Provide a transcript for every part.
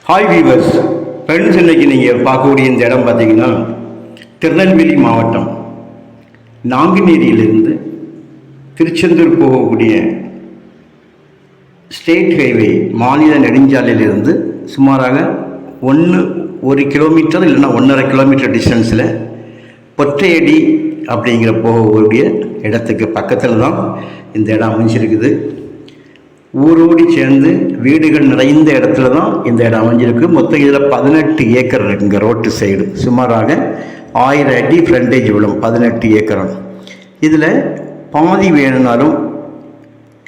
Hi viewers friends, இன்றைக்கி நீங்கள் பார்க்கக்கூடிய இந்த இடம் பார்த்தீங்கன்னா திருநெல்வேலி மாவட்டம் நாங்குநேரியிலிருந்து திருச்செந்தூர் போகக்கூடிய ஸ்டேட் ஹைவே மாநில நெடுஞ்சாலையிலிருந்து சுமாராக 1 கிலோமீட்டர் இல்லைன்னா 1.5 கிலோமீட்டர் டிஸ்டன்ஸில் பொற்றையடி அப்படிங்கிற போகக்கூடிய இடத்துக்கு பக்கத்தில் தான் இந்த இடம் அமைஞ்சிருக்குது. ஊரோடி சேர்ந்து வீடுகள் நிறைந்த இடத்துல தான் இந்த இடம் அமைஞ்சிருக்கு. மொத்தம் இதில் 18 ஏக்கர் இருக்குங்க. ரோட்டு சைடு சுமாராக 1000 அடி ஃப்ரண்டேஜ் விழும். 18 ஏக்கரும். இதில் பாதி வேணுனாலும்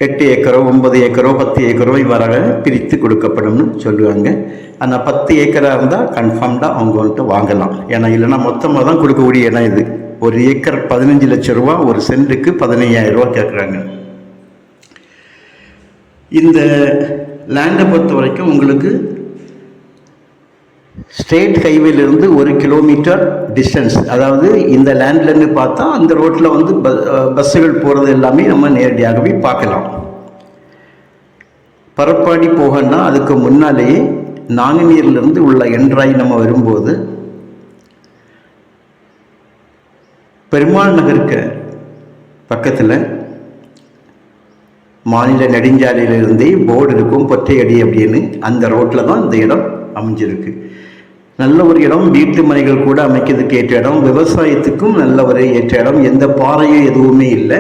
8 ஏக்கரோ 9 ஏக்கரோ 10 ஏக்கரோ இவ்வாறாக பிரித்து கொடுக்கப்படும்னு சொல்லுவாங்க. ஆனால் 10 ஏக்கராக இருந்தால் கன்ஃபார்ம்டாக அவங்க வந்துட்டு வாங்கலாம். ஏன்னா இல்லைன்னா மொத்தமாக தான் கொடுக்கக்கூடிய இடம் இது. 1 ஏக்கர் 15 லட்சம் ரூபா, ஒரு சென்ட்டுக்கு 15,000 ரூபா கேட்குறாங்க. இந்த லேண்டை பொறுத்த வரைக்கும் உங்களுக்கு ஸ்டேட் ஹைவேலேருந்து 1 கிலோமீட்டர் டிஸ்டன்ஸ், அதாவது இந்த லேண்ட்லேருந்து பார்த்தா அந்த ரோட்டில் வந்து பஸ்ஸுகள் போகிறது எல்லாமே நம்ம நேரடியாகவே பார்க்கலாம். பரப்பாடி போகணும்னா அதுக்கு முன்னாலேயே நாங்குநேரிலிருந்து உள்ள என்ட்ராய் நம்ம வரும்போது பெருமாள் நகருக்கு பக்கத்தில் மாநில நெடுஞ்சாலையிலிருந்தே போர்டு இருக்கும், பொற்றையடி அப்படின்னு. அந்த ரோட்டில் தான் இந்த இடம் அமைஞ்சிருக்கு. நல்ல ஒரு இடம். வீட்டு மனைகள் கூட அமைக்கிறதுக்கு ஏற்ற இடம், விவசாயத்துக்கும் நல்ல ஒரு ஏற்ற இடம். எந்த பாறையும் எதுவுமே இல்லை.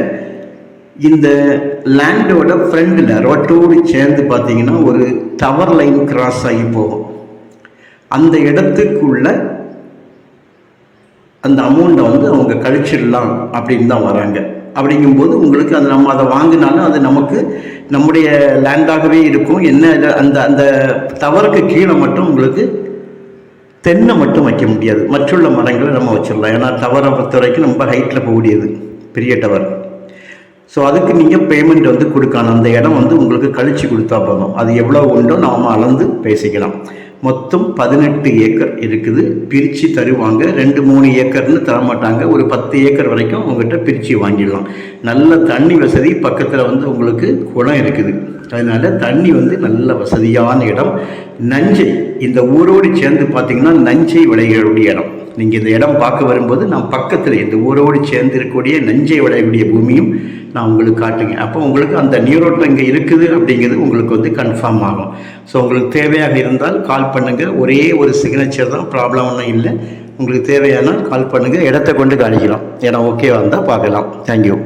இந்த லேண்டோட ஃப்ரண்டில் ரோட்டோடு சேர்ந்து பார்த்தீங்கன்னா ஒரு டவர் லைன் கிராஸ் ஆகி போகும். அந்த இடத்துக்குள்ள அந்த அமௌண்ட்டை வந்து அவங்க கழிச்சிடலாம் அப்படின்னு தான் வராங்க. அப்படிங்கும்போது உங்களுக்கு அது நம்ம அதை வாங்கினாலும் அது நமக்கு நம்முடைய லேண்டாகவே இருக்கும். என்ன அந்த அந்த டவருக்கு கீழே மட்டும் உங்களுக்கு தென்னை மட்டும் வைக்க முடியாது, மற்றுள்ள மரங்களை நம்ம வச்சிடலாம். ஏன்னா டவரை பொறுத்த வரைக்கும் ரொம்ப ஹைட்டில் போகக்கூடியது, பெரிய டவர். ஸோ அதுக்கு நீங்கள் பேமெண்ட் வந்து கொடுக்கணும். அந்த இடம் வந்து உங்களுக்கு கழிச்சு கொடுத்தா போதும். அது எவ்வளோ உண்டோ நாம் அளந்து பேசிக்கலாம். மொத்தம் 18 ஏக்கர் இருக்குது. பிரித்து தருவாங்க. 2-3 ஏக்கர்னு தரமாட்டாங்க. ஒரு 10 ஏக்கர் வரைக்கும் உங்கள்கிட்ட பிரித்து வாங்கிடலாம். நல்ல தண்ணி வசதி. பக்கத்தில் வந்து உங்களுக்கு குளம் இருக்குது. அதனால் தண்ணி வந்து நல்ல வசதியான இடம். நஞ்சை இந்த ஊரோடு சேர்ந்து பார்த்திங்கன்னா நஞ்சை விளையக்கூடிய இடம். நீங்கள் இந்த இடம் பார்க்க வரும்போது நான் பக்கத்தில் இந்த ஊரோடு சேர்ந்து இருக்கக்கூடிய நஞ்சை விளையக்கூடிய பூமியும் நான் உங்களுக்கு காட்டுங்க. அப்போ உங்களுக்கு அந்த நீரோட்டம் இங்கே இருக்குது அப்படிங்கிறது உங்களுக்கு வந்து கன்ஃபார்ம் ஆகும். ஸோ உங்களுக்கு தேவையாக இருந்தால் கால் பண்ணுங்கள். ஒரே ஒரு சிக்னேச்சர் தான், ப்ராப்ளம் ஒன்றும் இல்லை. உங்களுக்கு தேவையானால் கால் பண்ணுங்கள். இடத்த கொண்டு காணிக்கலாம். இடம் ஓகேவா இருந்தால் பார்க்கலாம். தேங்க்யூ.